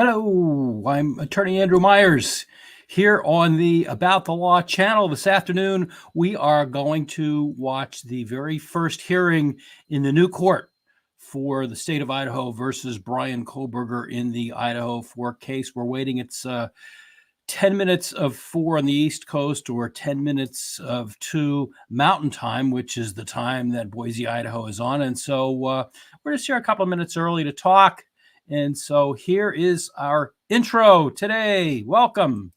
Hello, I'm attorney Andrew Myers here on the About the Law channel. This afternoon, we are going to watch the very first hearing in the new court for the state of Idaho versus Bryan Kohberger in the Idaho4 case. We're waiting. It's 10 minutes of 4 on the East Coast or 10 minutes of 2 Mountain Time, which is the time that Boise, Idaho is on. And so we're just here a couple of minutes early to talk. And so here is our intro today. Welcome.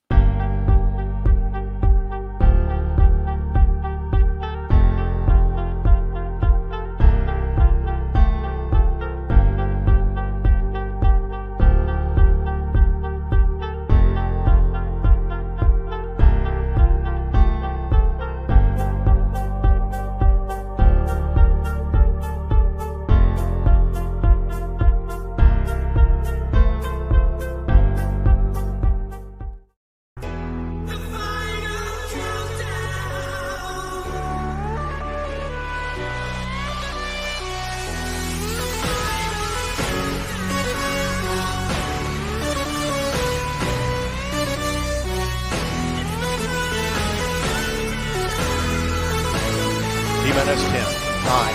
D-minus 10, 9,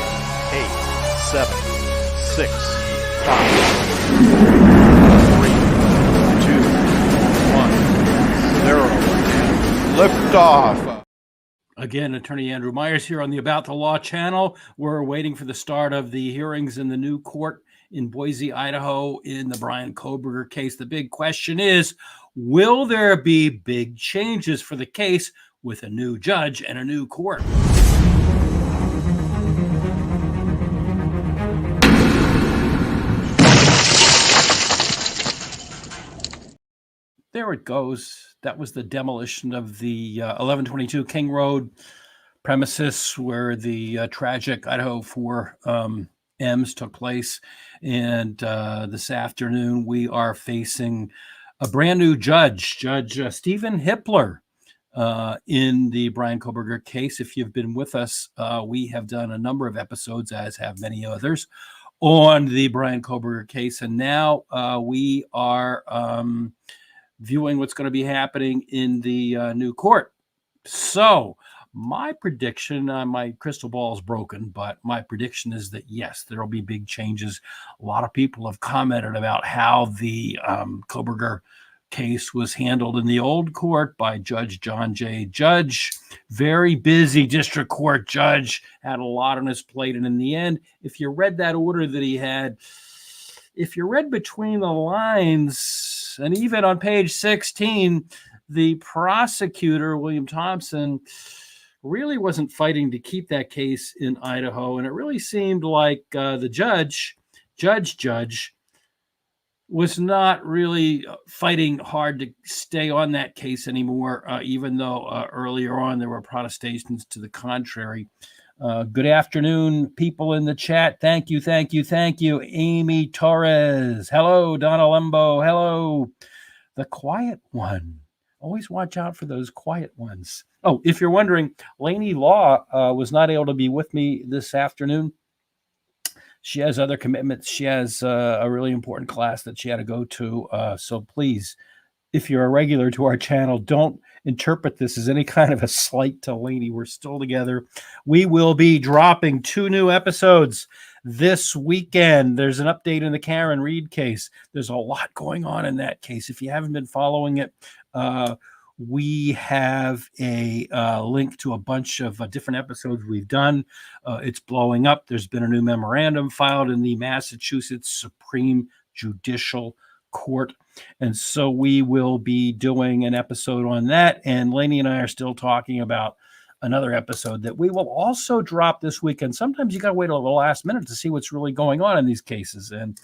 8, 7, 6, 5, 3, 2, 1, 0. Liftoff. Again, attorney Andrew Myers here on the About the Law channel. We're waiting for the start of the hearings in the new court in Boise, Idaho in the Bryan Kohberger case. The big question is, will there be big changes for the case with a new judge and a new court? There it goes. That was the demolition of the 1122 King Road premises where the tragic Idaho4 M's took place. And this afternoon, we are facing a brand new judge, Judge Stephen Hippler, in the Bryan Kohberger case. If you've been with us, we have done a number of episodes, as have many others, on the Bryan Kohberger case. And now we are viewing what's going to be happening in the new court. So my prediction, my crystal ball is broken, but my prediction is that, yes, there will be big changes. A lot of people have commented about how the Kohberger case was handled in the old court by Judge John J. Judge. Very busy district court judge, had a lot on his plate. And in the end, if you read that order that he had, if you read between the lines, and even on page 16, the prosecutor, William Thompson, really wasn't fighting to keep that case in Idaho. And it really seemed like the judge was not really fighting hard to stay on that case anymore, even though earlier on there were protestations to the contrary. Good afternoon, people in the chat. Thank you. Amy Torres. Hello, Donna Lembo. Hello, the quiet one. Always watch out for those quiet ones. Oh, if you're wondering, Lainey Law was not able to be with me this afternoon. She has other commitments. She has a really important class that she had to go to. So please, if you're a regular to our channel, don't interpret this as any kind of a slight to Lainey. We're still together. We will be dropping 2 new episodes this weekend. There's an update in the Karen Reed case. There's a lot going on in that case. If you haven't been following it, we have a link to a bunch of different episodes we've done. It's blowing up. There's been a new memorandum filed in the Massachusetts Supreme Judicial Court. And so we will be doing an episode on that. And Lainey and I are still talking about another episode that we will also drop this weekend. Sometimes you got to wait till the last minute to see what's really going on in these cases. And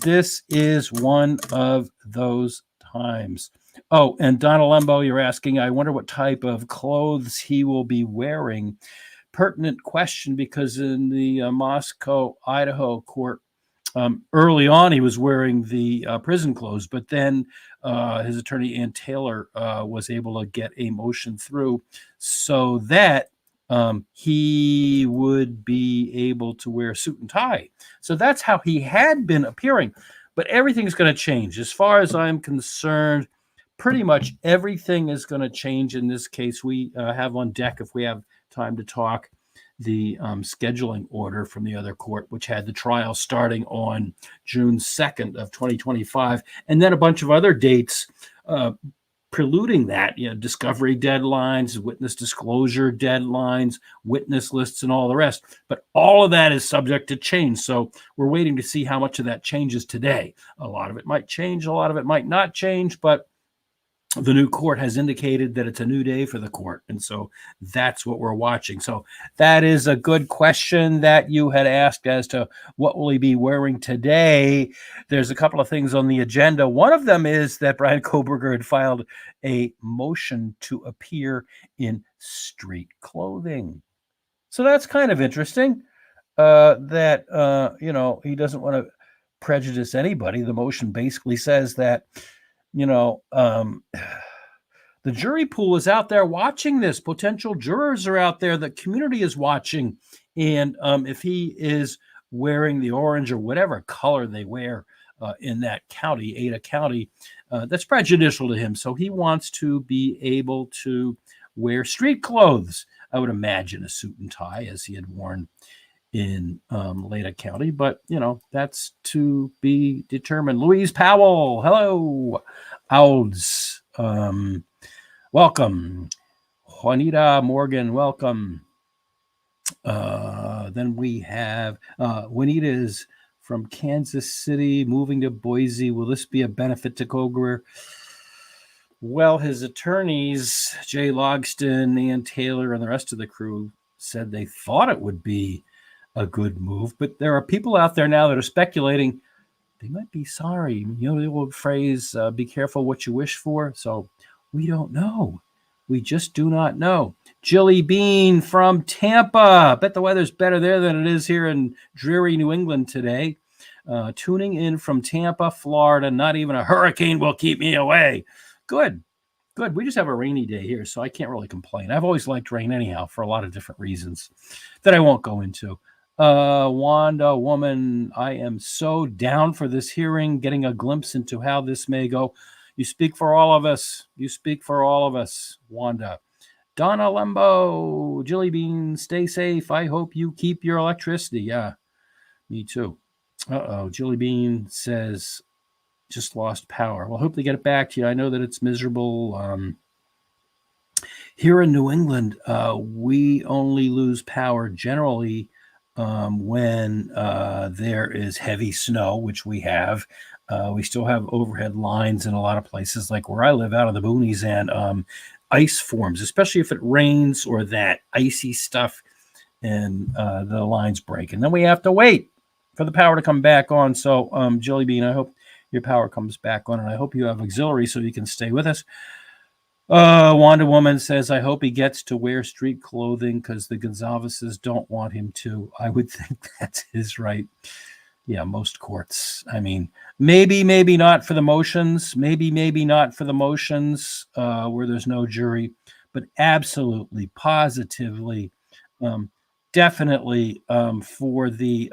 this is one of those times. Oh, and Donna Lembo, you're asking, I wonder what type of clothes he will be wearing. Pertinent question, because in the Moscow, Idaho court, early on, he was wearing the prison clothes, but then his attorney, Ann Taylor, was able to get a motion through so that he would be able to wear a suit and tie. So that's how he had been appearing. But everything's going to change. As far as I'm concerned, pretty much everything is going to change in this case. We have on deck, if we have time to talk, the scheduling order from the other court, which had the trial starting on June 2nd of 2025, and then a bunch of other dates preluding that, discovery deadlines, witness disclosure deadlines, witness lists, and all the rest. But all of that is subject to change. So we're waiting to see how much of that changes today. A lot of it might change, a lot of it might not change, but the new court has indicated that it's a new day for the court. And so that's what we're watching. So that is a good question that you had asked as to what will he be wearing today. There's a couple of things on the agenda. One of them is that Bryan Kohberger had filed a motion to appear in street clothing. So that's kind of interesting that, he doesn't want to prejudice anybody. The motion basically says that the jury pool is out there watching this. Potential jurors are out there. The community is watching. And if he is wearing the orange or whatever color they wear in that county, Ada County, that's prejudicial to him. So he wants to be able to wear street clothes. I would imagine a suit and tie, as he had worn in Leda County, but that's to be determined. Louise Powell, hello. Alds, welcome. Juanita Morgan, welcome. Then we have Juanita is from Kansas City, moving to Boise. Will this be a benefit to Kohberger? Well, his attorneys, Jay Logston, Ann Taylor, and the rest of the crew said they thought it would be a good move, but there are people out there now that are speculating they might be sorry. The old phrase, be careful what you wish for. So we don't know. We just do not know. Jilly Bean from Tampa. Bet the weather's better there than it is here in dreary New England today. Tuning in from Tampa, Florida. Not even a hurricane will keep me away. Good. We just have a rainy day here, so I can't really complain. I've always liked rain anyhow for a lot of different reasons that I won't go into. Wanda Woman, I am so down for this hearing, getting a glimpse into how this may go. You speak for all of us. Wanda. Donna Lembo, Jilly Bean, stay safe. I hope you keep your electricity. Yeah, me too. Jilly Bean says, just lost power. Well, hope they get it back to you. I know that it's miserable. Here in New England, we only lose power generally when there is heavy snow, which we have. We still have overhead lines in a lot of places, like where I live out of the boonies, and ice forms, especially if it rains or that icy stuff, and the lines break. And then we have to wait for the power to come back on. So, Jilly Bean, I hope your power comes back on, and I hope you have auxiliary so you can stay with us. Wanda Woman says, I hope he gets to wear street clothing because the Gonzaleses don't want him to. I would think that's his right. Yeah, most courts. I mean, maybe not for the motions. Maybe not for the motions where there's no jury, but absolutely, positively, definitely for the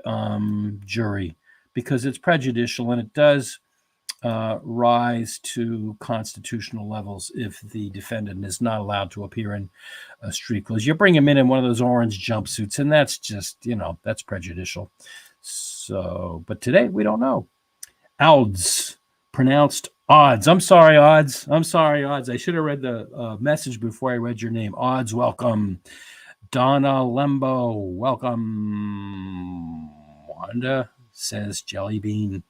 jury, because it's prejudicial and it does rise to constitutional levels if the defendant is not allowed to appear in street clothes. You bring him in one of those orange jumpsuits, and that's just, that's prejudicial. So, but today we don't know. Odds, pronounced odds. I'm sorry, odds. I should have read the message before I read your name. Odds, welcome. Donna Lembo, welcome. Wanda says, Jelly Bean,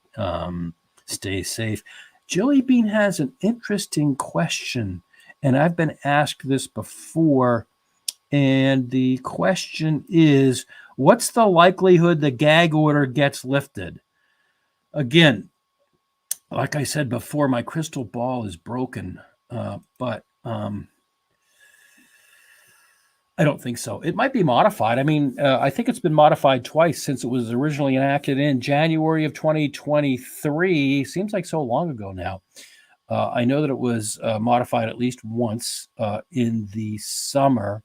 stay safe. Jelly Bean has an interesting question, and I've been asked this before, and the question is, what's the likelihood the gag order gets lifted? Again, like I said before, my crystal ball is broken, but I don't think so. It might be modified. I mean, I think it's been modified twice since it was originally enacted in January of 2023. Seems like so long ago now. I know that it was modified at least once in the summer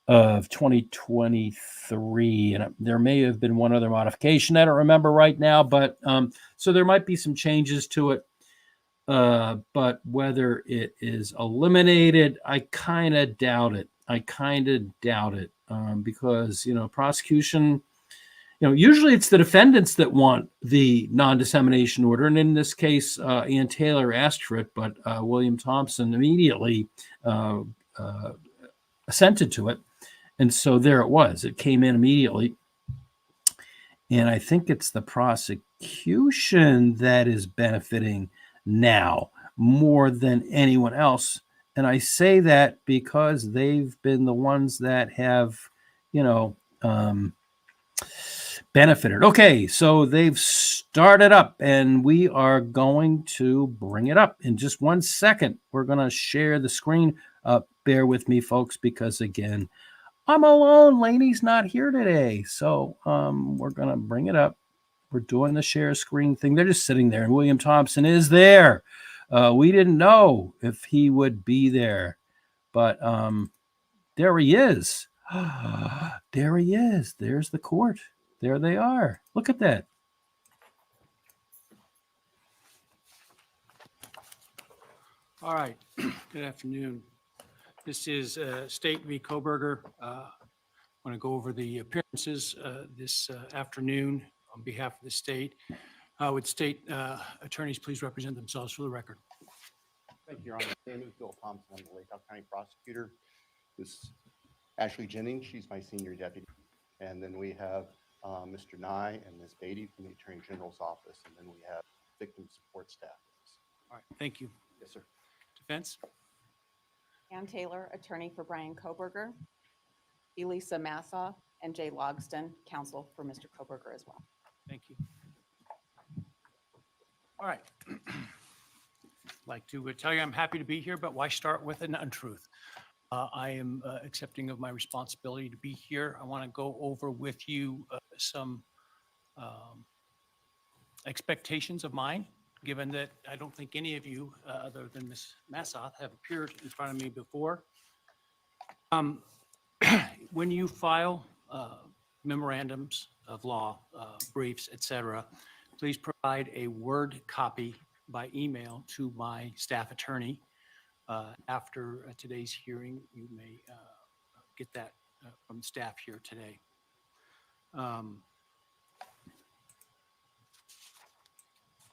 of 2023, and there may have been one other modification. I don't remember right now, but so there might be some changes to it. But whether it is eliminated, I kind of doubt it. Because prosecution, usually it's the defendants that want the non-dissemination order, and in this case, Ann Taylor asked for it, but William Thompson immediately assented to it. And so there it was. It came in immediately. And I think it's the prosecution that is benefiting now more than anyone else. And I say that because they've been the ones that have, benefited. Okay, so they've started up, and we are going to bring it up in just 1 second. We're going to share the screen. Bear with me, folks, because again, I'm alone. Lainey's not here today. So we're going to bring it up. We're doing the share screen thing. They're just sitting there, and William Thompson is there. We didn't know if he would be there, but there he is. There he is. There's the court. There they are. Look at that. All right. Good afternoon. This is State v. Kohberger. I want to go over the appearances this afternoon on behalf of the state. Would state attorneys please represent themselves for the record? Thank you, Your Honor. My name is Bill Thompson. I'm the Lake County prosecutor. This is Ashley Jennings. She's my senior deputy. And then we have Mr. Nye and Ms. Beatty from the Attorney General's office. And then we have victim support staff. All right. Thank you. Yes, sir. Defense? Ann Taylor, attorney for Bryan Kohberger, Elisa Massa, and Jay Logston, counsel for Mr. Kohberger as well. Thank you. All right. I'd like to tell you I'm happy to be here, but why start with an untruth? I am accepting of my responsibility to be here. I want to go over with you some expectations of mine, given that I don't think any of you, other than Ms. Massoth, have appeared in front of me before. When you file memorandums of law, briefs, etc., please provide a Word copy by email to my staff attorney. After today's hearing, you may get that from staff here today.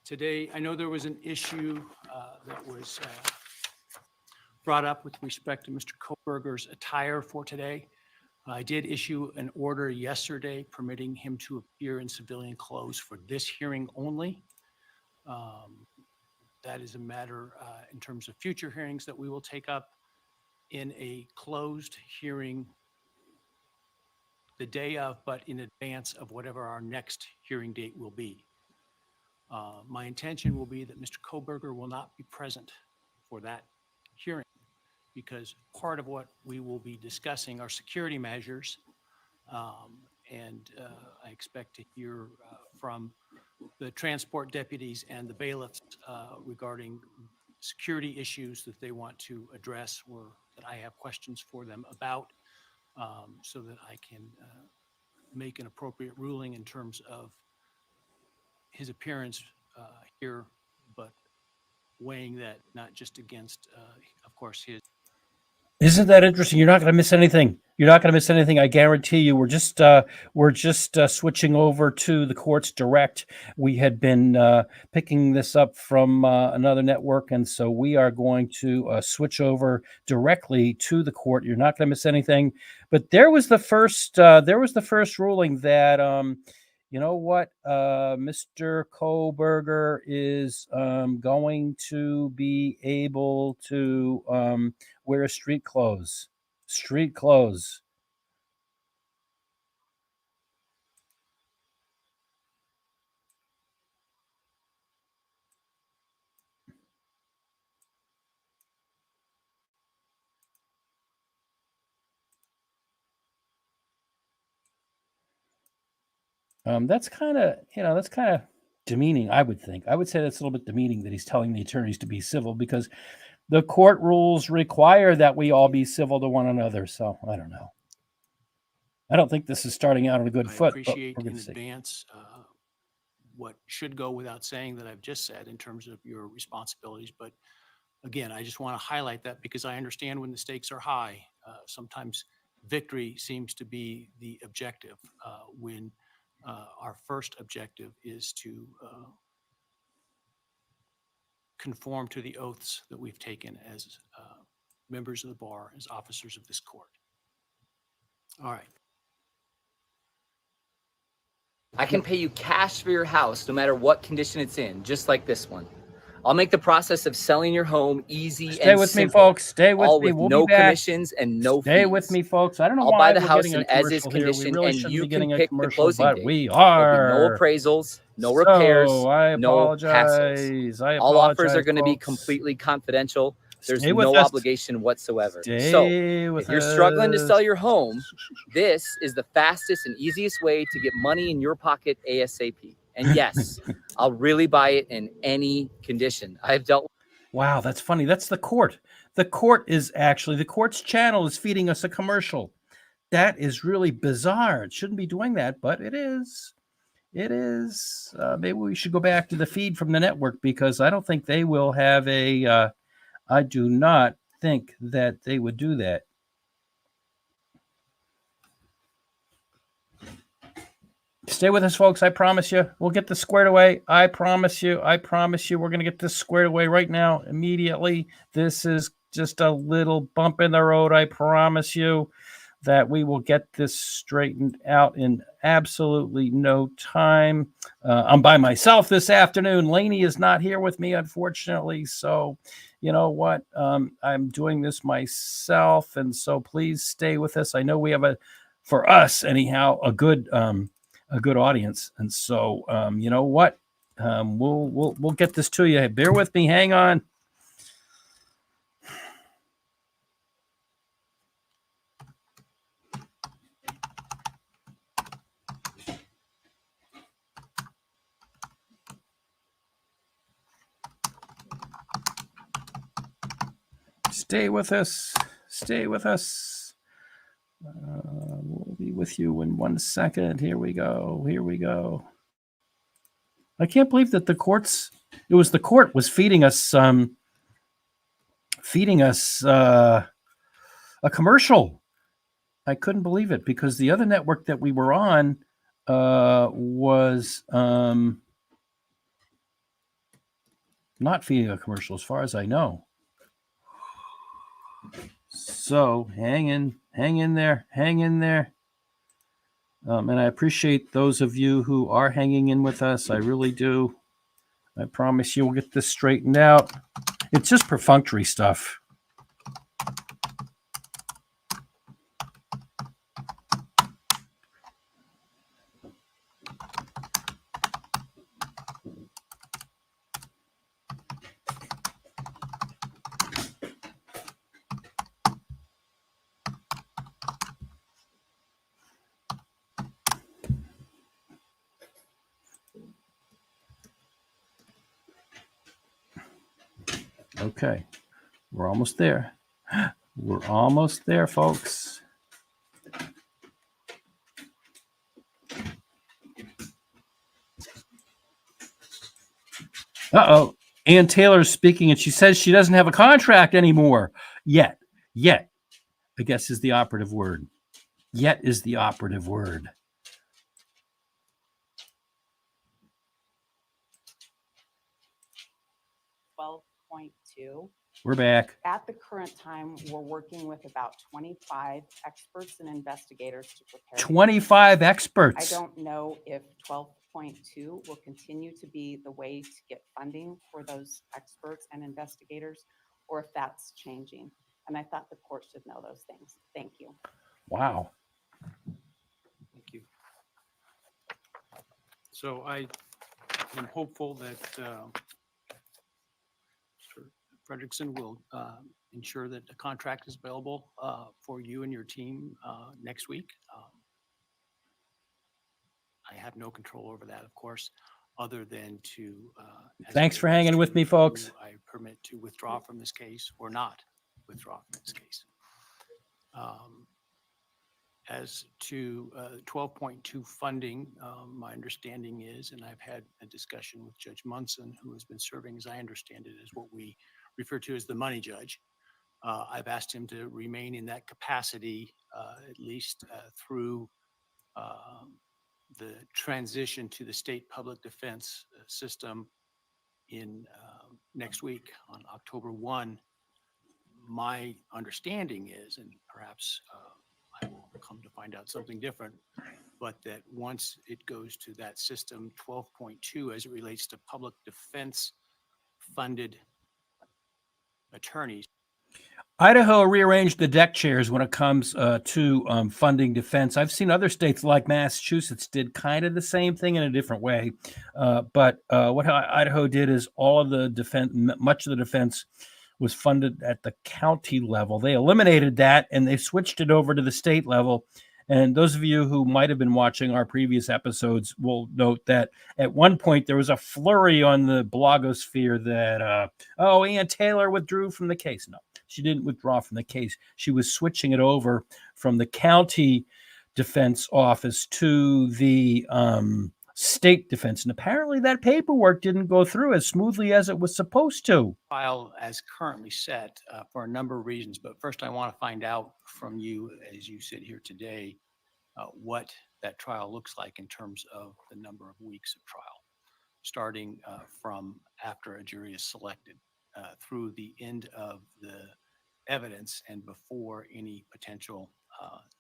Today, I know there was an issue that was brought up with respect to Mr. Kohberger's attire for today. I did issue an order yesterday permitting him to appear in civilian clothes for this hearing only. That is a matter in terms of future hearings that we will take up in a closed hearing the day of, but in advance of whatever our next hearing date will be. My intention will be that Mr. Kohberger will not be present for that hearing because part of what we will be discussing are security measures. And I expect to hear from the transport deputies and the bailiffs regarding security issues that they want to address or that I have questions for them about so that I can make an appropriate ruling in terms of his appearance here, but weighing that not just against, of course, his. Isn't that interesting? You're not going to miss anything. You're not going to miss anything. I guarantee you. We're just switching over to the courts direct. We had been picking this up from another network, and so we are going to switch over directly to the court. You're not going to miss anything. But there was the first ruling that you know what, Mr. Kohberger is going to be able to wear street clothes. Street clothes. That's kind of demeaning, I would think. I would say that's a little bit demeaning that he's telling the attorneys to be civil because the court rules require that we all be civil to one another. So I don't know. I don't think this is starting out on a good I foot, but appreciate we're going in to see. advance what should go without saying that I've just said in terms of your responsibilities. But again, I just want to highlight that because I understand when the stakes are high, sometimes victory seems to be the objective when our first objective is to conform to the oaths that we've taken as members of the bar, as officers of this court. All right. I can pay you cash for your house no matter what condition it's in, just like this one. I'll make the process of selling your home easy Stay and with me, simple, folks. Stay with all me. with We'll no be back. commissions and no Stay fees. with me, folks. I don't know I'll why buy the we're house getting in a as is commercial here. We condition, really and shouldn't you be can getting a pick the commercial, closing but date. we There'll be no are. appraisals, no repairs, So I no apologize. hassles. All offers are going to be folks. completely confidential. There's Stay with no us. obligation whatsoever. So Stay with if you're struggling to us. sell your home, this is the fastest and easiest way to get money in your pocket ASAP. And yes, I'll really buy it in any condition. I've dealt with. Wow, that's funny. That's the court. The court's channel is feeding us a commercial. That is really bizarre. It shouldn't be doing that, but it is. It is. Maybe we should go back to the feed from the network because I don't think they will have a. I do not think that they would do that. Stay with us, folks. I promise you. We'll get this squared away. I promise you. I promise you. We're going to get this squared away right now, immediately. This is just a little bump in the road. I promise you that we will get this straightened out in absolutely no time. I'm by myself this afternoon. Lainey is not here with me, unfortunately. So, you know what? I'm doing this myself. And so please stay with us. I know we have for us anyhow, a good audience. And so, you know what? We'll get this to you. Bear with me. Hang on. Stay with us. Stay with us. We'll be with you in 1 second. Here we go. Here we go. I can't believe that the court was feeding us a commercial. I couldn't believe it because the other network that we were on was not feeding a commercial as far as I know. So hang in there. And I appreciate those of you who are hanging in with us. I really do. I promise you we'll get this straightened out. It's just perfunctory stuff. Okay, we're almost there. We're almost there, folks. Uh-oh. Ann Taylor's speaking, and she says she doesn't have a contract anymore. Yet, I guess is the operative word. Yet is the operative word. We're back. At the current time, we're working with about 25 experts and investigators to prepare. 25 experts. I don't know if 12.2 will continue to be the way to get funding for those experts and investigators, or if that's changing. And I thought the court should know those things. Thank you. Wow. Thank you. So I am hopeful that Mr. Fredrickson will ensure that the contract is available for you and your team next week. I have no control over that, of course, other than to. Thanks for hanging with me, folks. I permit to withdraw from this case or not withdraw from this case. As to 12.2 funding, my understanding is, and I've had a discussion with Judge Munson, who has been serving, as I understand it, as what we refer to as the money judge. I've asked him to remain in that capacity at least through the transition to the state public defense system in next week on October 1. My understanding is, and perhaps I will come to find out something different, but that once it goes to that system, 12.2, as it relates to public defense funded attorneys. Idaho rearranged the deck chairs when it comes to funding defense. I've seen other states like Massachusetts did kind of the same thing in a different way. But what Idaho did is all of the defense, much of the defense was funded at the county level. They eliminated that and they switched it over to the state level. And those of you who might have been watching our previous episodes will note that at one point there was a flurry on the blogosphere that, Ann Taylor withdrew from the case. No, she didn't withdraw from the case. She was switching it over from the county defense office to the state defense. And apparently that paperwork didn't go through as smoothly as it was supposed to. File as currently set for a number of reasons. But first, I want to find out from you, as you sit here today, what that trial looks like in terms of the number of weeks of trial, starting from after a jury is selected through the end of the evidence and before any potential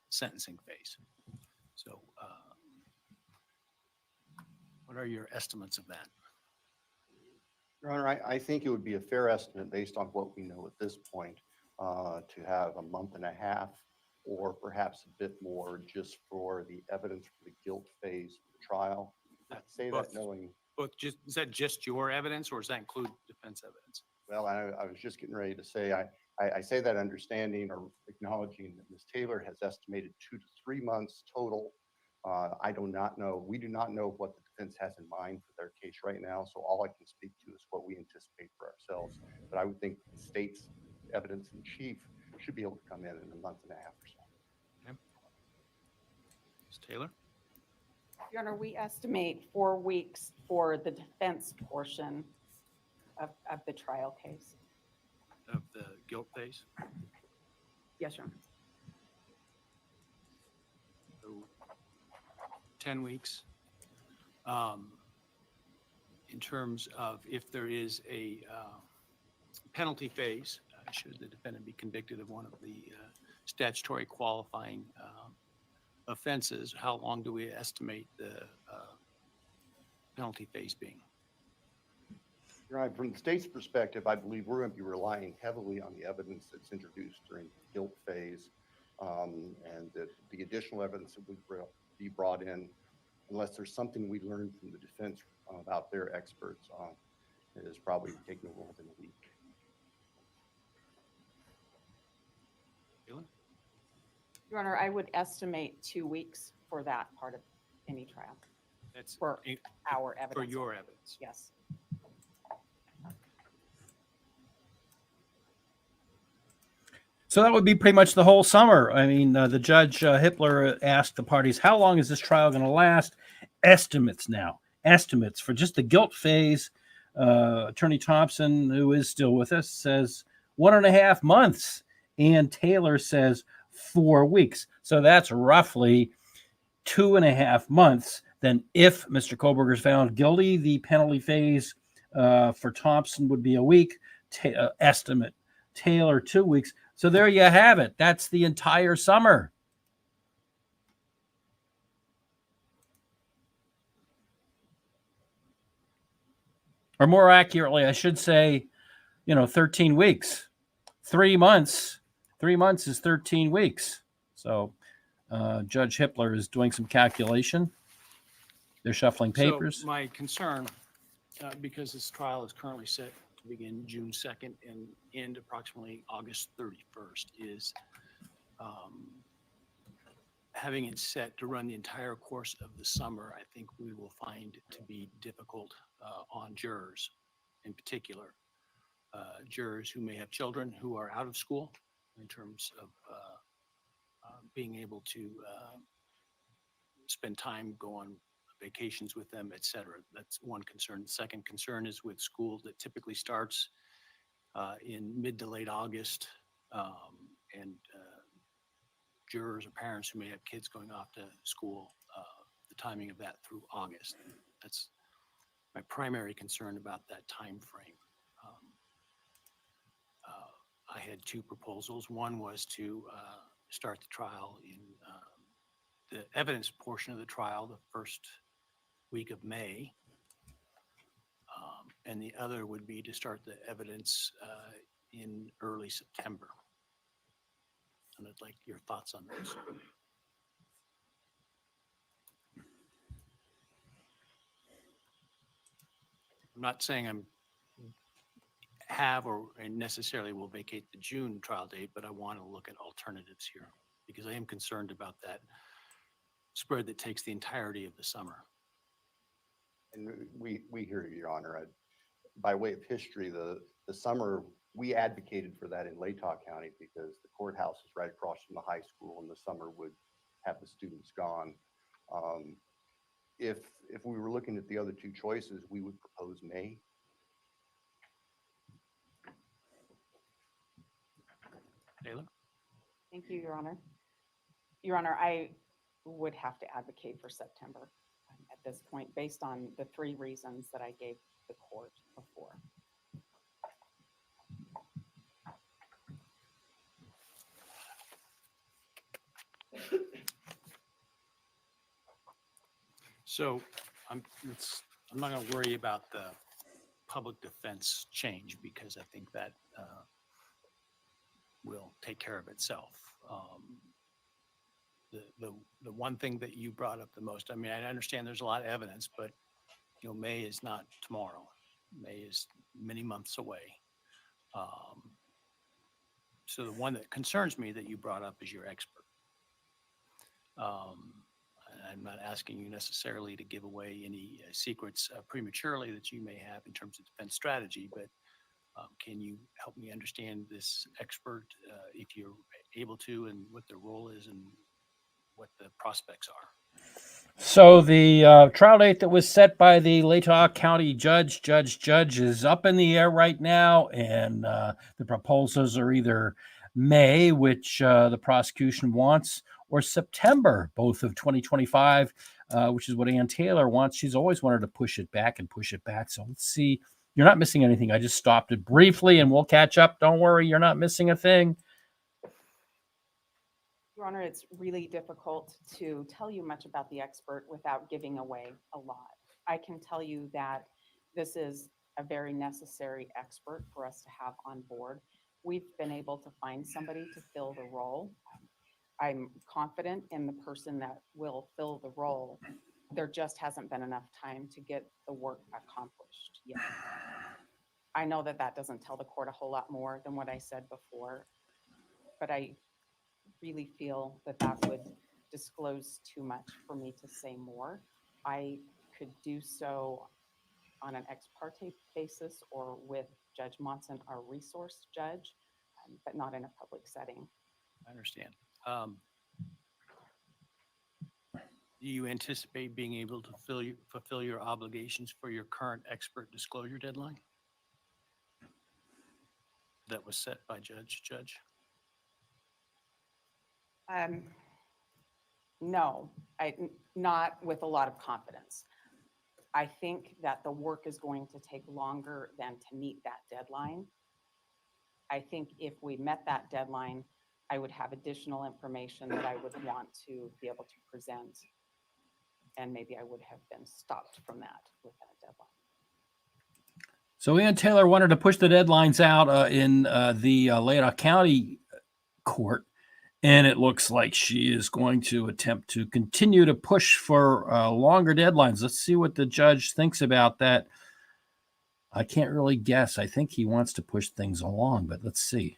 sentencing phase. So what are your estimates of that? Your Honor, I think it would be a fair estimate based on what we know at this point to have a month and a half or perhaps a bit more just for the evidence for the guilt phase of the trial. I say that knowing. But is that just your evidence or does that include defense evidence? Well, I was just getting ready to say, I say that understanding or acknowledging that Ms. Taylor has estimated 2 to 3 months total. I do not know. We do not know what the defense has in mind for their case right now. So all I can speak to is what we anticipate for ourselves. But I would think the state's evidence in chief should be able to come in a month and a half or so. Okay. Ms. Taylor? Your Honor, we estimate 4 weeks for the defense portion of the trial case. Of the guilt phase? Yes, Your Honor. So 10 weeks. In terms of if there is a penalty phase, should the defendant be convicted of one of the statutory qualifying offenses, how long do we estimate the penalty phase being? Right. From the state's perspective, I believe we're going to be relying heavily on the evidence that's introduced during the guilt phase and the additional evidence that would be brought in, unless there's something we learned from the defense about their experts, it is probably taking more than a week. Your Honor, I would estimate 2 weeks for that part of any trial. That's For our evidence. for your evidence. Yes. So that would be pretty much the whole summer. I mean, the Judge Hippler asked the parties, how long is this trial going to last? Estimates now. Estimates for just the guilt phase. Attorney Thompson, who is still with us, says 1.5 months. And Taylor says 4 weeks. So that's roughly 2.5 months. Then if Mr. Kohberger is found guilty, the penalty phase for Thompson would be a week. Estimate. Taylor, 2 weeks. So there you have it. That's the entire summer. Or more accurately, I should say, 13 weeks. 3 months. 3 months is 13 weeks. So Judge Hippler is doing some calculation. They're shuffling papers. So my concern, because this trial is currently set to begin June 2nd and end approximately August 31st, is having it set to run the entire course of the summer. I think we will find it to be difficult on jurors, in particular, jurors who may have children who are out of school, in terms of being able to spend time, go on vacations with them, et cetera. That's one concern. The second concern is with school that typically starts in mid to late August, and jurors or parents who may have kids going off to school, the timing of that through August. That's my primary concern about that time frame. I had two proposals. One was to start the trial in the evidence portion of the trial the first week of May. And the other would be to start the evidence in early September. And I'd like your thoughts on those. I'm not saying I'm have or necessarily will vacate the June trial date, but I want to look at alternatives here because I am concerned about that spread that takes the entirety of the summer. And we hear you, Your Honor. By way of history, the summer, we advocated for that in Latah County because the courthouse is right across from the high school and the summer would have the students gone. If we were looking at the other two choices, we would propose May. Taylor? Thank you, Your Honor. Your Honor, I would have to advocate for September at this point, based on the three reasons that I gave the court before. So I'm not going to worry about the public defense change because I think that will take care of itself. The one thing that you brought up the most, I mean, I understand there's a lot of evidence, but May is not tomorrow. May is many months away. So the one that concerns me that you brought up is your expert. I'm not asking you necessarily to give away any secrets prematurely that you may have in terms of defense strategy, but can you help me understand this expert if you're able to, and what their role is and what the prospects are? So the trial date that was set by the Latah County judge is up in the air right now, and the proposals are either May, which the prosecution wants, or September, both of 2025, which is what Ann Taylor wants. She's always wanted to push it back. So let's see. You're not missing anything. I just stopped it briefly, and we'll catch up. Don't worry, you're not missing a thing. Your Honor, it's really difficult to tell you much about the expert without giving away a lot. I can tell you that this is a very necessary expert for us to have on board. We've been able to find somebody to fill the role. I'm confident in the person that will fill the role. There just hasn't been enough time to get the work accomplished yet. I know that that doesn't tell the court a whole lot more than what I said before, but I really feel that that would disclose too much for me to say more. I could do so on an ex parte basis or with Judge Monson, our resource judge, but not in a public setting. I understand. Do you anticipate being able to fulfill your obligations for your current expert disclosure deadline that was set by Judge? No, not with a lot of confidence. I think that the work is going to take longer than to meet that deadline. I think if we met that deadline, I would have additional information that I would want to be able to present. And maybe I would have been stopped from that within a deadline. So Ann Taylor wanted to push the deadlines out in the Latah County court, and it looks like she is going to attempt to continue to push for longer deadlines. Let's see what the judge thinks about that. I can't really guess. I think he wants to push things along, but let's see.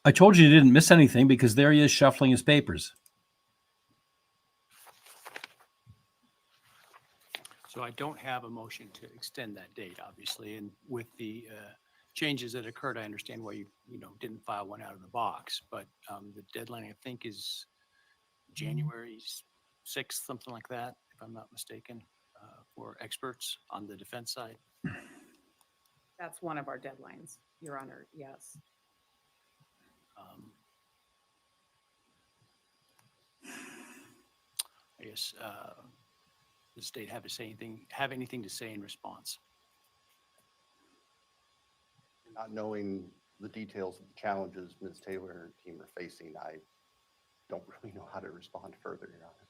I told you didn't miss anything because there he is shuffling his papers. So I don't have a motion to extend that date, obviously, and with the changes that occurred, I understand why you didn't file one out of the box, but the deadline, I think, is January 6th, something like that, if I'm not mistaken, for experts on the defense side. That's one of our deadlines, Your Honor, yes. I guess the state have anything to say in response? Not knowing the details of the challenges Ms. Taylor and her team are facing, I don't really know how to respond further, Your Honor.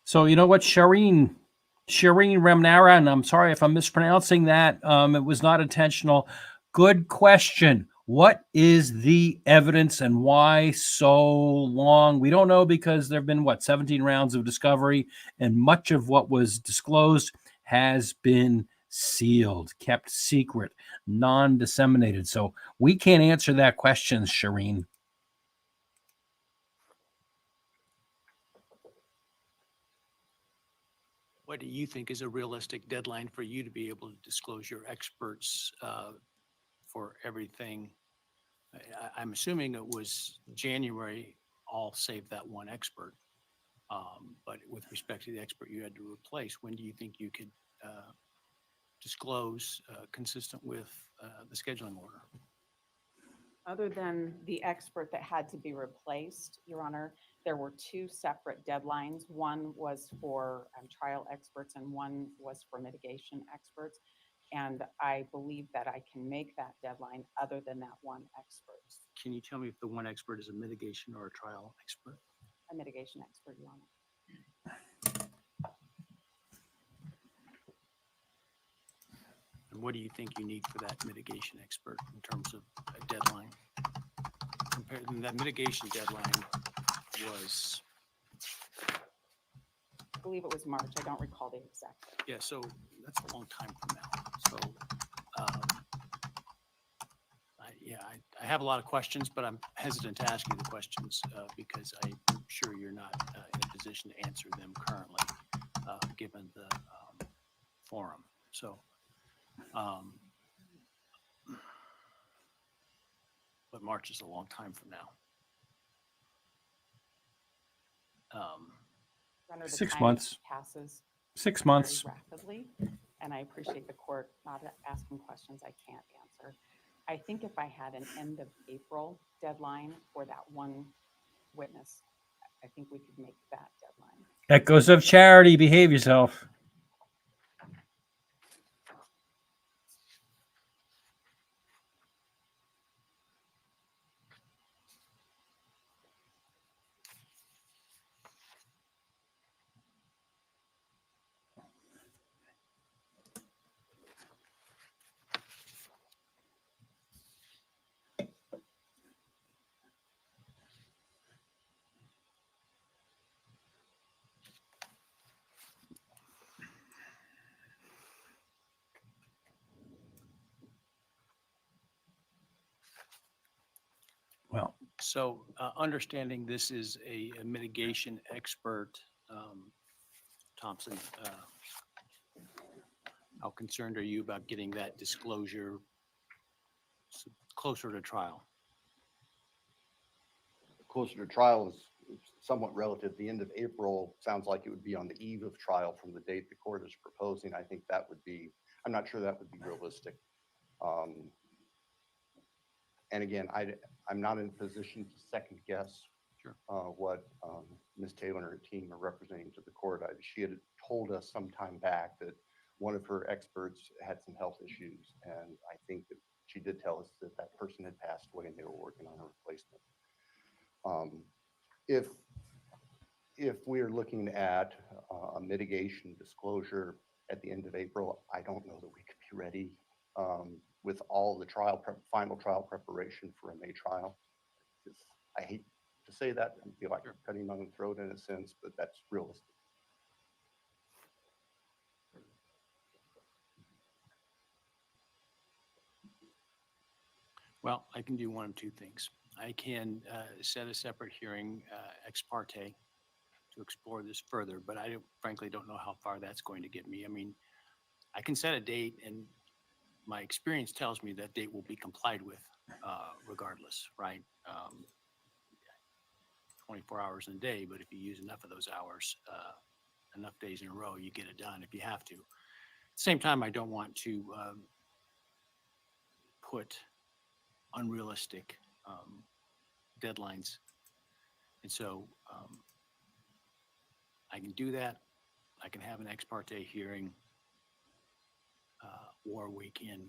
So you know what, Shireen Remnara, and I'm sorry if I'm mispronouncing that. It was not intentional. Good question. What is the evidence and why so long? We don't know because there have been, 17 rounds of discovery, and much of what was disclosed has been sealed, kept secret, non-disseminated. So we can't answer that question, Shireen. What do you think is a realistic deadline for you to be able to disclose your experts for everything? I'm assuming it was January, all save that one expert. But with respect to the expert you had to replace, when do you think you could disclose consistent with the scheduling order? Other than the expert that had to be replaced, Your Honor, there were two separate deadlines. One was for trial experts and one was for mitigation experts. And I believe that I can make that deadline other than that one expert, Can you tell me if the one expert is a mitigation or a trial expert? a mitigation expert, Your Honor. And what do you think you need for that mitigation expert in terms of a deadline? That mitigation deadline was, I believe it was March. I don't recall the exact date. yeah, so that's a long time from now. So, I have a lot of questions, but I'm hesitant to ask you the questions because I'm sure you're not in a position to answer them currently, given the forum. So, but March is a long time from now. Your Honor, the 6 time months. passes 6 very months. rapidly, and I appreciate the court not asking questions I can't answer. I think if I had an end of April deadline for that one witness, I think we could make that deadline. Echoes of charity. Behave yourself. Well, So understanding this is a mitigation expert, Thompson, how concerned are you about getting that disclosure closer to trial? Closer to trial is somewhat relative. The end of April sounds like it would be on the eve of trial from the date the court is proposing. I think that would be, I'm not sure that would be realistic. And again, I'm not in a position to second guess what Ms. Taylor and her team are representing to the court. She had told us some time back that one of her experts had some health issues, and I think that she did tell us that that person had passed away and they were working on a replacement. If we are looking at a mitigation disclosure at the end of April, I don't know that we could be ready with all the final trial preparation for a May trial. I hate to say that and feel like I'm cutting my own throat in a sense, but that's realistic. Well, I can do one of two things. I can set a separate hearing ex parte to explore this further, but frankly don't know how far that's going to get me. I mean, I can set a date, and my experience tells me that date will be complied with regardless, right? 24 hours in a day, but if you use enough of those hours, enough days in a row, you get it done if you have to. At the same time, I don't want to put unrealistic deadlines. And so I can do that. I can have an ex parte hearing, or we can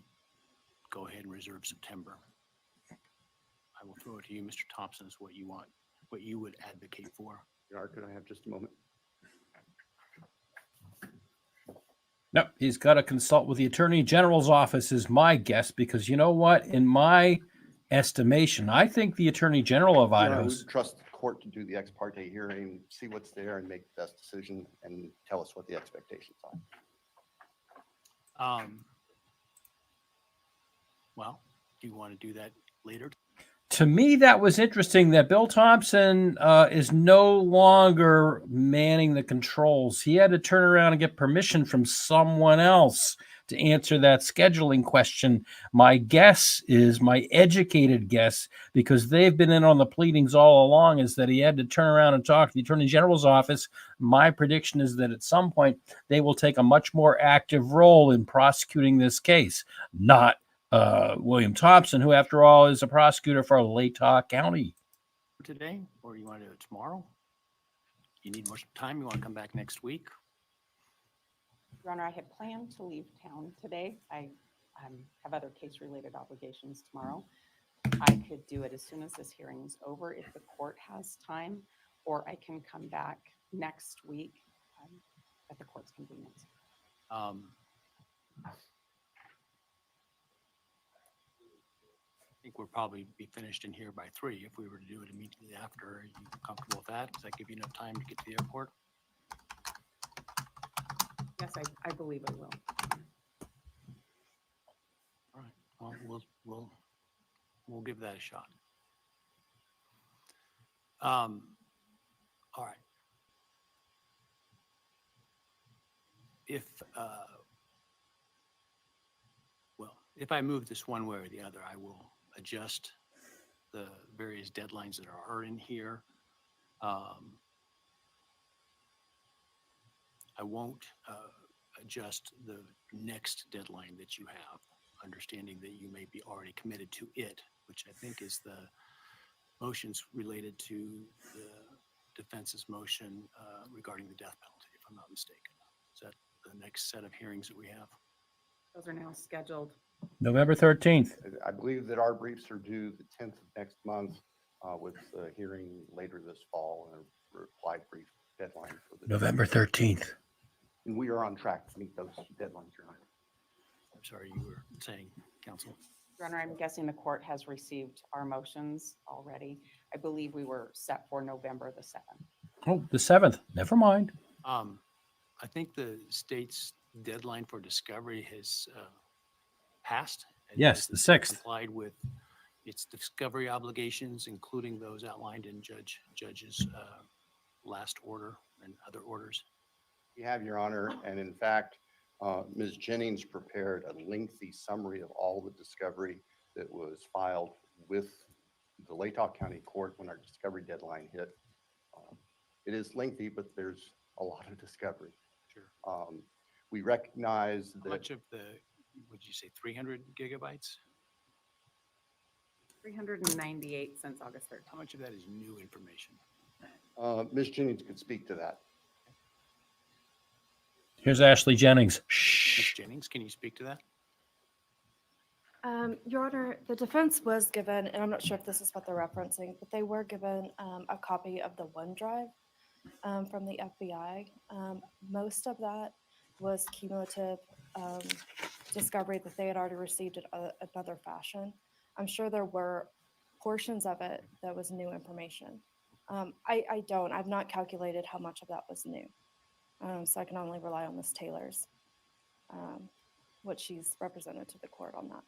go ahead and reserve September. I will throw it to you, Mr. Thompson, is what you want, what you would advocate for. Your Honor, could I have just a moment? No, he's got to consult with the Attorney General's office is my guess, because you know what? In my estimation, I think the Attorney General of Your Honor, Idaho. we would trust the court to do the ex parte hearing, see what's there and make the best decision and tell us what the expectations are. Well, do you want to do that later? To me, that was interesting that Bill Thompson is no longer manning the controls. He had to turn around and get permission from someone else to answer that scheduling question. My guess is, my educated guess, because they've been in on the pleadings all along, is that he had to turn around and talk to the Attorney General's office. My prediction is that at some point they will take a much more active role in prosecuting this case, not William Thompson, who, after all, is a prosecutor for Latah County. Today, or you want to do it tomorrow? You need more time? You want to come back next week? Your Honor, I had planned to leave town today. I have other case-related obligations tomorrow. I could do it as soon as this hearing is over if the court has time, or I can come back next week at the court's convenience. I think we'll probably be finished in here by 3 if we were to do it immediately after. Are you comfortable with that? Does that give you enough time to get to the airport? Yes, I believe it will. All right. Well, we'll give that a shot. All right. If I move this one way or the other, I will adjust the various deadlines that are in here. I won't adjust the next deadline that you have, understanding that you may be already committed to it, which I think is the motions related to the defense's motion regarding the death penalty, if I'm not mistaken. Is that the next set of hearings that we have? Those are now scheduled. November 13th. I believe that our briefs are due the 10th of next month, with the hearing later this fall and a reply brief deadline for the November 13th. And we are on track to meet those deadlines, Your Honor. I'm sorry, you were saying, counsel. Your Honor, I'm guessing the court has received our motions already. I believe we were set for November the 7th. Oh, the 7th. Never mind. I think the state's deadline for discovery has passed. Yes, the 6th. Complied with its discovery obligations, including those outlined in judge's last order and other orders. We have, Your Honor, and in fact, Ms. Jennings prepared a lengthy summary of all the discovery that was filed with the Latah County Court when our discovery deadline hit. It is lengthy, but there's a lot of discovery. Sure. We recognize How that much of the, would you say 300 gigabytes? 398 since August 3rd. How much of that is new information? Ms. Jennings could speak to that. Here's Ashley Jennings. Ms. Shh. Jennings, can you speak to that? Your Honor, the defense was given, and I'm not sure if this is what they're referencing, but they were given a copy of the OneDrive from the FBI. Most of that was cumulative discovery that they had already received in another fashion. I'm sure there were portions of it that was new information. I've not calculated how much of that was new. So I can only rely on Ms. Taylor's, what she's represented to the court on that.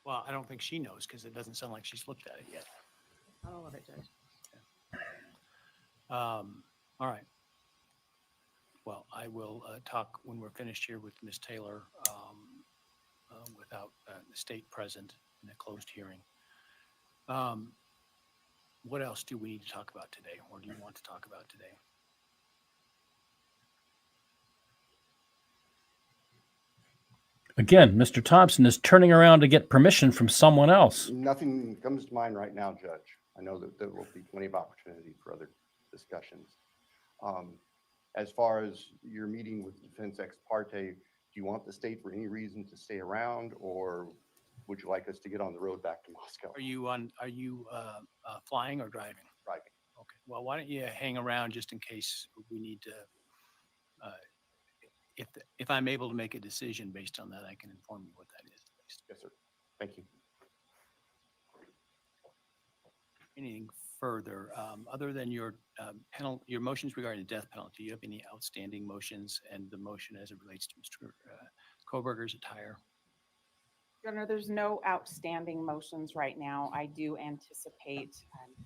Well, I don't think she knows because it doesn't sound like she's looked at it yet. All of it, Judge. All right. Well, I will talk when we're finished here with Ms. Taylor without the state present in a closed hearing. What else do we need to talk about today, or do you want to talk about today? Again, Mr. Thompson is turning around to get permission from someone else. Nothing comes to mind right now, Judge. I know that there will be plenty of opportunity for other discussions. As far as your meeting with defense ex parte, do you want the state for any reason to stay around, or would you like us to get on the road back to Moscow? Are you flying or driving? Driving. Okay. Well, why don't you hang around just in case we need to, if I'm able to make a decision based on that, I can inform you what that is. At least. Yes, sir. Thank you. Anything further, other than your your motions regarding the death penalty? Do you have any outstanding motions and the motion as it relates to Mr. Kohberger's attire? Your Honor, there's no outstanding motions right now. I do anticipate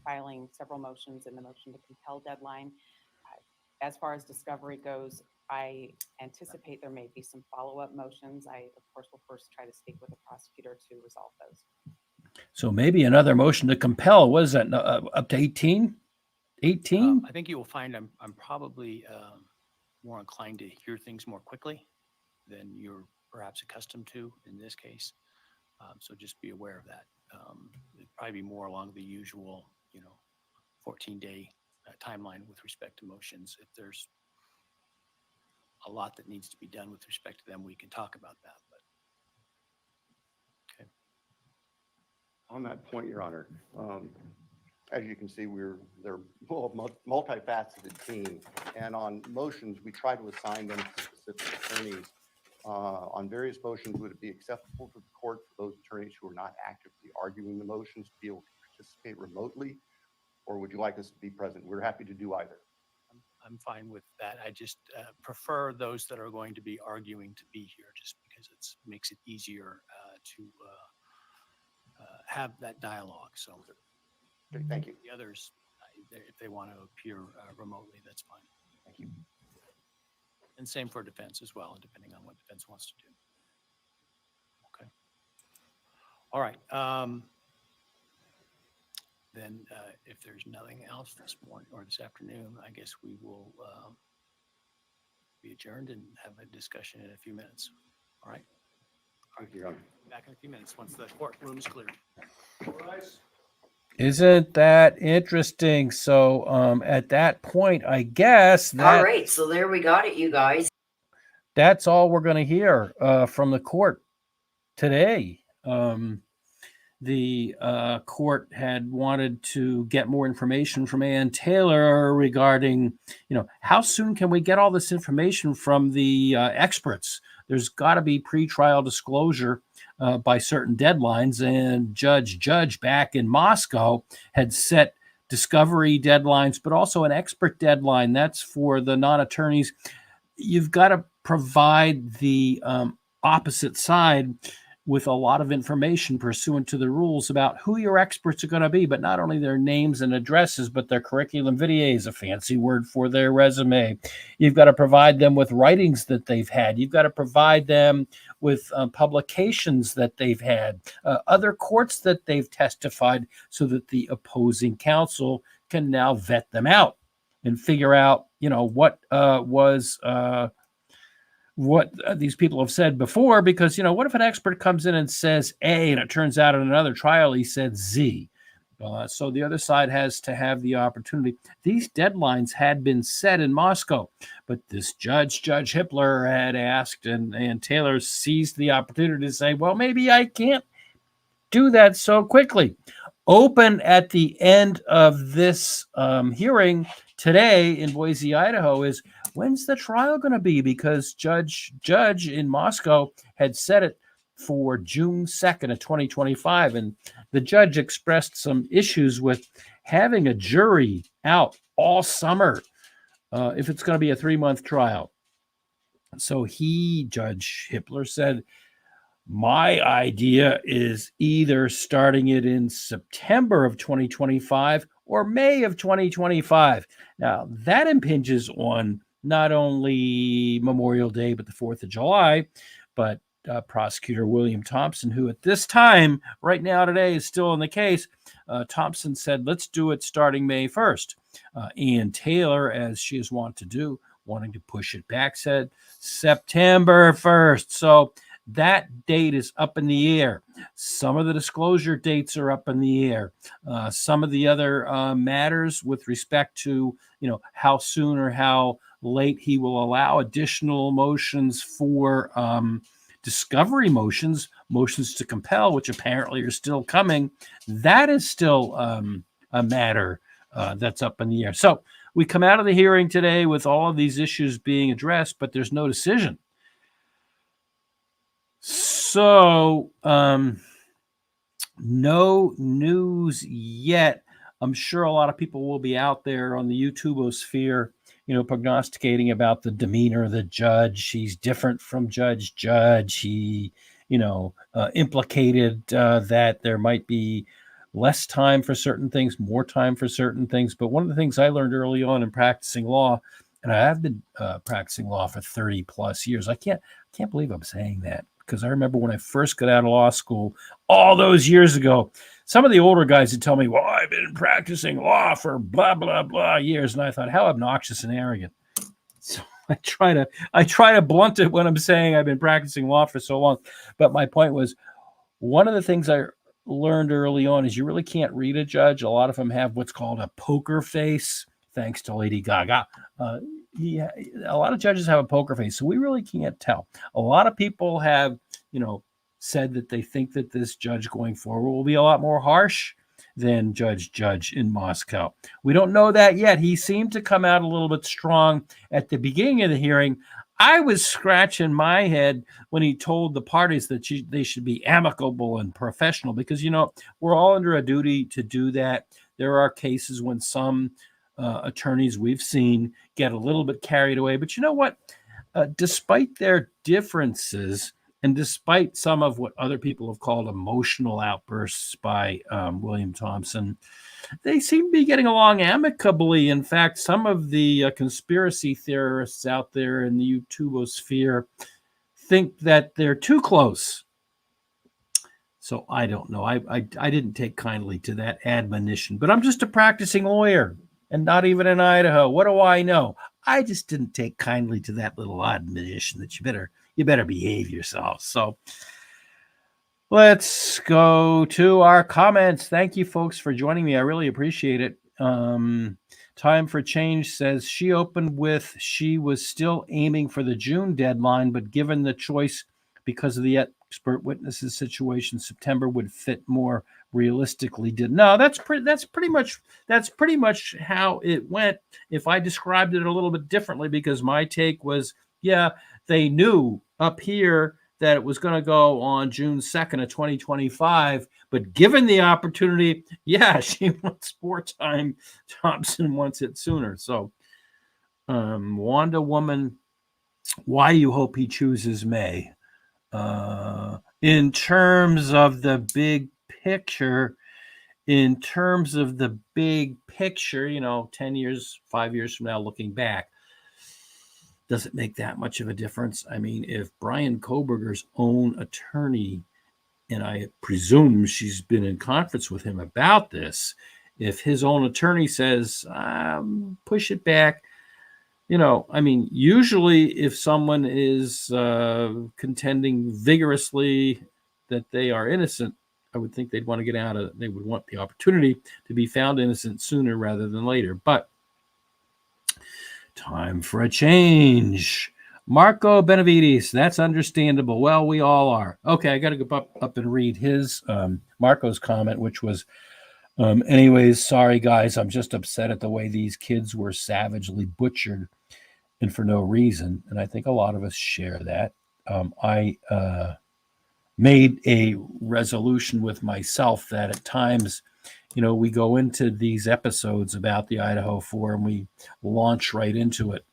filing several motions in the motion to compel deadline. As far as discovery goes, I anticipate there may be some follow-up motions. I, of course, will first try to speak with the prosecutor to resolve those. So maybe another motion to compel. What is that? Up to 18? 18? I think you will find I'm probably more inclined to hear things more quickly than you're perhaps accustomed to in this case. So just be aware of that. It'd probably be more along the usual, 14-day timeline with respect to motions. If there's a lot that needs to be done with respect to them, we can talk about that. But okay. On that point, Your Honor, as you can see, they're multifaceted team, and on motions, we try to assign them to specific attorneys. On various motions, would it be acceptable to the court for those attorneys who are not actively arguing the motions to be able to participate remotely, or would you like us to be present? We're happy to do either. I'm fine with that. I just prefer those that are going to be arguing to be here, just because it makes it easier to have that dialogue. So, Okay, thank you. The others, if they want to appear remotely, that's fine. Thank you. And same for defense as well, depending on what defense wants to do. Okay. All right. Then if there's nothing else this morning or this afternoon, I guess we will be adjourned and have a discussion in a few minutes. All right. Thank you, Your Honor. Back in a few minutes once the courtroom is cleared. Isn't that interesting? So at that point, I guess All right, so there we got it, you guys. that's all we're going to hear from the court today. The court had wanted to get more information from Ann Taylor regarding, how soon can we get all this information from the experts? There's got to be pretrial disclosure by certain deadlines, and Judge back in Moscow had set discovery deadlines, but also an expert deadline. That's for the non-attorneys. You've got to provide the opposite side with a lot of information pursuant to the rules about who your experts are going to be, but not only their names and addresses, but their curriculum vitae is a fancy word for their resume. You've got to provide them with writings that they've had. You've got to provide them with publications that they've had, other courts that they've testified, so that the opposing counsel can now vet them out and figure out, what these people have said before, because, what if an expert comes in and says A, and it turns out in another trial he said Z? So the other side has to have the opportunity. These deadlines had been set in Moscow, but this Judge Hippler had asked, and Taylor seized the opportunity to say, well, maybe I can't do that so quickly. Open at the end of this hearing today in Boise, Idaho, is when's the trial going to be? Because Judge in Moscow had set it for June 2nd of 2025. And the judge expressed some issues with having a jury out all summer if it's going to be a 3-month trial. So Judge Hippler said, My idea is either starting it in September of 2025 or May of 2025. Now, that impinges on not only Memorial Day, but the 4th of July, but Prosecutor William Thompson, who at this time, right now today, is still in the case. Thompson said, let's do it starting May 1st. Ian Taylor, as she is wont to do, wanting to push it back, said September 1st. So that date is up in the air. Some of the disclosure dates are up in the air. Some of the other matters with respect to, how soon or how late he will allow additional motions for discovery motions to compel, which apparently are still coming. That is still a matter that's up in the air. So we come out of the hearing today with all of these issues being addressed, but there's no decision. So, no news yet. I'm sure a lot of people will be out there on the YouTubeosphere, prognosticating about the demeanor of the judge. He's different from Judge. He, implicated that there might be less time for certain things, more time for certain things. But one of the things I learned early on in practicing law, and I have been practicing law for 30 plus years. I can't believe I'm saying that, because I remember when I first got out of law school all those years ago, some of the older guys would tell me, well, I've been practicing law for blah, blah, blah years. And I thought, how obnoxious and arrogant. So I try to blunt it when I'm saying I've been practicing law for so long. But my point was, one of the things I learned early on is you really can't read a judge. A lot of them have what's called a poker face, thanks to Lady Gaga. A lot of judges have a poker face, so we really can't tell. A lot of people have, said that they think that this judge going forward will be a lot more harsh than Judge in Moscow. We don't know that yet. He seemed to come out a little bit strong at the beginning of the hearing. I was scratching my head when he told the parties that they should be amicable and professional, because, we're all under a duty to do that. There are cases when some attorneys we've seen get a little bit carried away. But you know what? Despite their differences, and despite some of what other people have called emotional outbursts by William Thompson, they seem to be getting along amicably. In fact, some of the conspiracy theorists out there in the YouTubeosphere think that they're too close. So I don't know. I didn't take kindly to that admonition, but I'm just a practicing lawyer and not even in Idaho. What do I know? I just didn't take kindly to that little admonition that you better behave yourself. So let's go to our comments. Thank you, folks, for joining me. I really appreciate it. Time for Change says she opened with she was still aiming for the June deadline, but given the choice because of the expert witnesses situation, September would fit more realistically. That's pretty much how it went. If I described it a little bit differently, because my take was, they knew up here that it was going to go on June 2nd of 2025, but given the opportunity, she wants more time. Thompson wants it sooner. So, Wanda Woman, why do you hope he chooses May? In terms of the big picture, 10 years, 5 years from now, looking back, does it make that much of a difference? I mean, if Bryan Kohberger's own attorney, and I presume she's been in conference with him about this, if his own attorney says, push it back, usually if someone is contending vigorously that they are innocent, I would think they'd want to get out of it. They would want the opportunity to be found innocent sooner rather than later. But time for a change. Marco Benavides, that's understandable. Well, we all are. Okay, I got to go up and read his Marco's comment, which was, anyways, sorry, guys, I'm just upset at the way these kids were savagely butchered and for no reason. And I think a lot of us share that. I made a resolution with myself that at times, we go into these episodes about the Idaho4 and we launch right into it.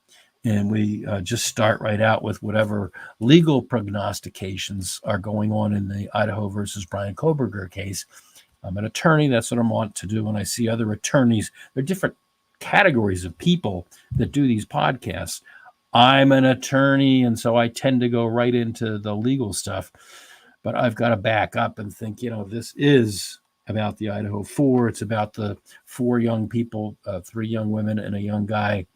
and we just start right out with whatever legal prognostications are going on in the Idaho versus Bryan Kohberger case. I'm an attorney. That's what I want to do. When I see other attorneys, there are different categories of people that do these podcasts. I'm an attorney, and so I tend to go right into the legal stuff. But I've got to back up and think, this is about the Idaho4. It's about the 4 young people, 3 young women and a young guy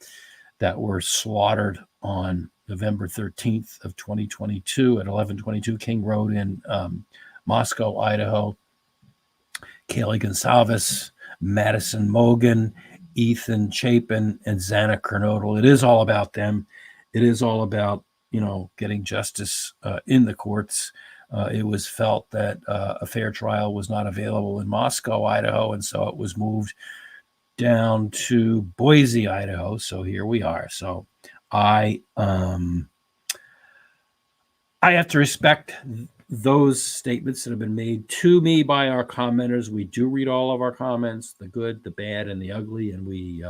that were slaughtered on November 13th of 2022 at 1122 King Road in Moscow, Idaho. Kaylee Gonsalves, Madison Mogan, Ethan Chapin, and Xana Kernodle. It is all about them. It is all about, getting justice in the courts. It was felt that a fair trial was not available in Moscow, Idaho, and so it was moved down to Boise, Idaho. So here we are. So I have to respect those statements that have been made to me by our commenters. We do read all of our comments, the good, the bad, and the ugly, and we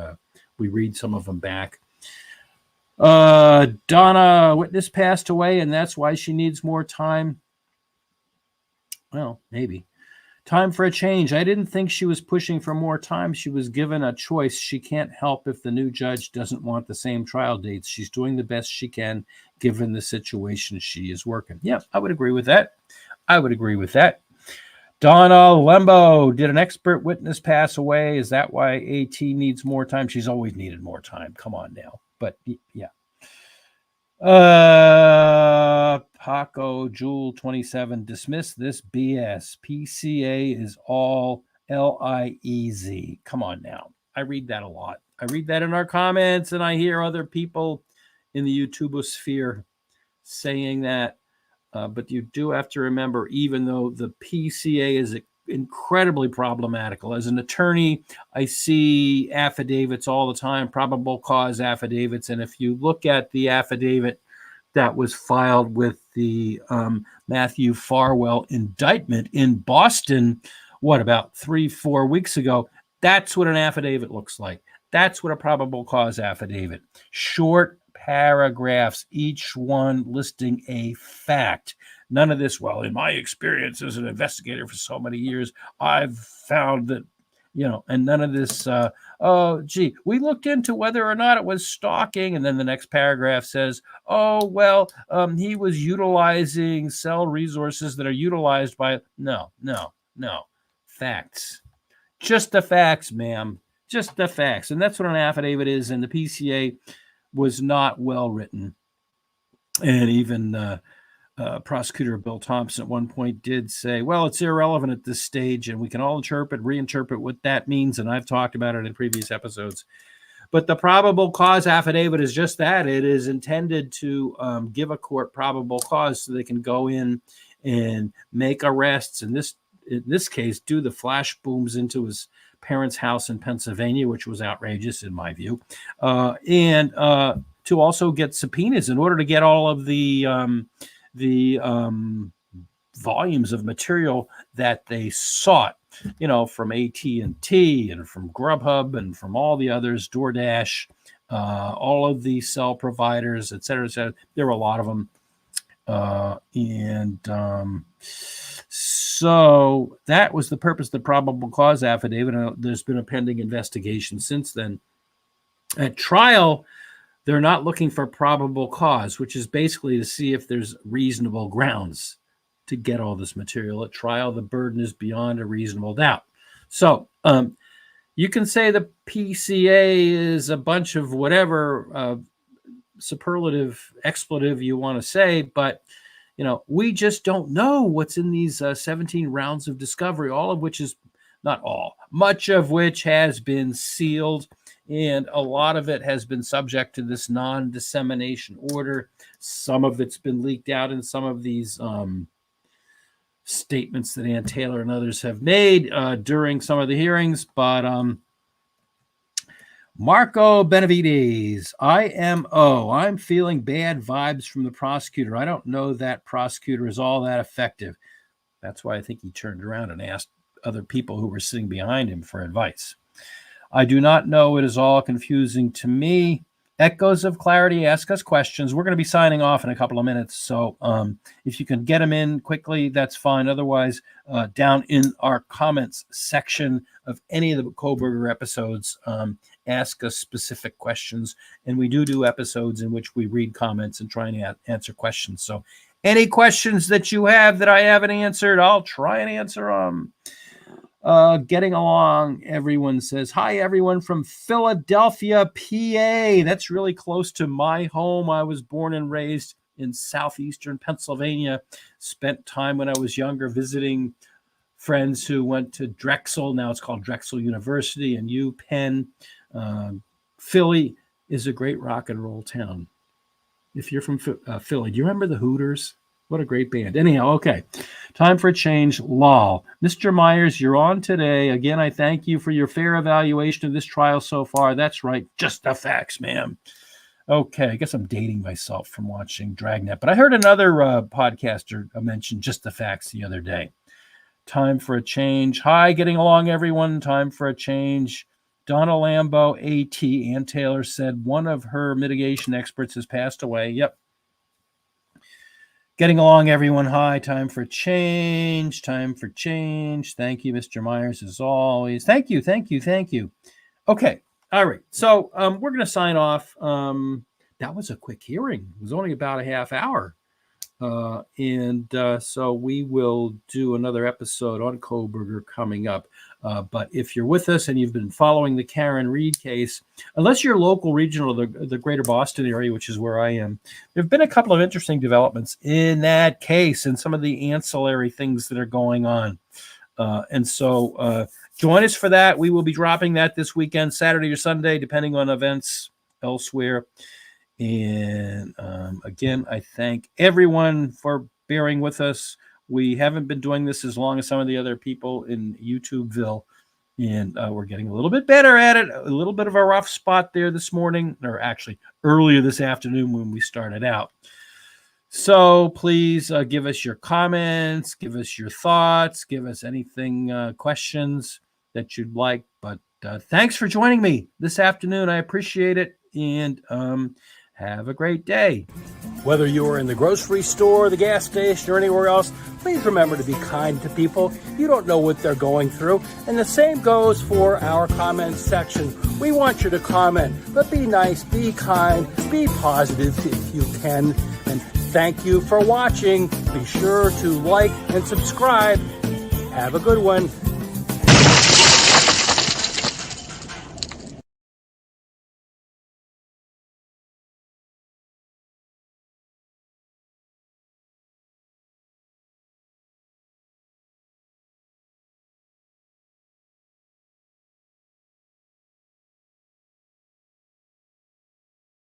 read some of them back. Donna, witness passed away, and that's why she needs more time. Well, maybe. Time for a change. I didn't think she was pushing for more time. She was given a choice. She can't help if the new judge doesn't want the same trial dates. She's doing the best she can given the situation she is working. Yeah, I would agree with that. Donna Lembo, did an expert witness pass away? Is that why AT needs more time? She's always needed more time. Come on now. But yeah. Paco Jewel 27, dismiss this BS. PCA is all LIEZ. Come on now. I read that a lot. I read that in our comments, and I hear other people in the YouTubosphere saying that. But you do have to remember, even though the PCA is incredibly problematical, as an attorney, I see affidavits all the time, probable cause affidavits. And if you look at the affidavit that was filed with the Matthew Farwell indictment in Boston, about 3-4 weeks ago, that's what an affidavit looks like. That's what a probable cause affidavit. Short paragraphs, each one listing a fact. None of this, well, in my experience as an investigator for so many years, I've found that, and none of this, we looked into whether or not it was stalking. And then the next paragraph says, he was utilizing cell resources that are utilized by, no. Facts. Just the facts, ma'am. Just the facts. And that's what an affidavit is. And the PCA was not well written. And even Prosecutor Bill Thompson at one point did say, well, it's irrelevant at this stage, and we can all reinterpret what that means. And I've talked about it in previous episodes. But the probable cause affidavit is just that. It is intended to give a court probable cause so they can go in and make arrests. In this case, do the flash booms into his parents' house in Pennsylvania, which was outrageous in my view, and to also get subpoenas in order to get all of the volumes of material that they sought, from AT&T and from Grubhub and from all the others, DoorDash, all of the cell providers, et cetera, et cetera. There were a lot of them. So that was the purpose of the probable cause affidavit. There's been a pending investigation since then. At trial, they're not looking for probable cause, which is basically to see if there's reasonable grounds to get all this material. At trial, the burden is beyond a reasonable doubt. So you can say the PCA is a bunch of whatever superlative expletive you want to say, but we just don't know what's in these 17 rounds of discovery, all of which is, not all, much of which has been sealed, and a lot of it has been subject to this non-dissemination order. Some of it's been leaked out in some of these statements that Ann Taylor and others have made during some of the hearings, but Marco Benavides, IMO. I'm feeling bad vibes from the prosecutor. I don't know that prosecutor is all that effective. That's why I think he turned around and asked other people who were sitting behind him for advice. I do not know. It is all confusing to me. Echoes of Clarity, ask us questions. We're going to be signing off in a couple of minutes. So if you can get them in quickly, that's fine. Otherwise, down in our comments section of any of the Kohberger episodes, ask us specific questions. And we do episodes in which we read comments and try and answer questions. So any questions that you have that I haven't answered, I'll try and answer them. Getting along, everyone says, hi, everyone from Philadelphia, PA. That's really close to my home. I was born and raised in southeastern Pennsylvania. Spent time when I was younger visiting friends who went to Drexel. Now it's called Drexel University and UPenn. Philly is a great rock and roll town. If you're from Philly, do you remember the Hooters? What a great band. Anyhow, okay. Time for a change. Lol. Mr. Myers, you're on today. Again, I thank you for your fair evaluation of this trial so far. That's right. Just the facts, ma'am. Okay, I guess I'm dating myself from watching Dragnet, but I heard another podcaster mention Just the Facts the other day. Time for a change. Hi, getting along, everyone. Time for a change. Donna Lambo, AT, Ann Taylor said one of her mitigation experts has passed away. Yep. Getting along, everyone. Hi, time for change. Time for change. Thank you, Mr. Myers, as always. Thank you. Okay. All right. So we're going to sign off. That was a quick hearing. It was only about a half hour. So we will do another episode on Kohberger coming up. But if you're with us and you've been following the Karen Reed case, unless you're local, regional, the greater Boston area, which is where I am, there have been a couple of interesting developments in that case and some of the ancillary things that are going on. So join us for that. We will be dropping that this weekend, Saturday or Sunday, depending on events elsewhere. And again, I thank everyone for bearing with us. We haven't been doing this as long as some of the other people in YouTubeville, and we're getting a little bit better at it. A little bit of a rough spot there this morning, or actually earlier this afternoon when we started out. So please give us your comments, give us your thoughts, give us anything, questions that you'd like. But thanks for joining me this afternoon. I appreciate it, and have a great day. Whether you're in the grocery store, the gas station, or anywhere else, please remember to be kind to people. You don't know what they're going through. And the same goes for our comments section. We want you to comment, but be nice, be kind, be positive if you can. And thank you for watching. Be sure to like and subscribe. Have a good one.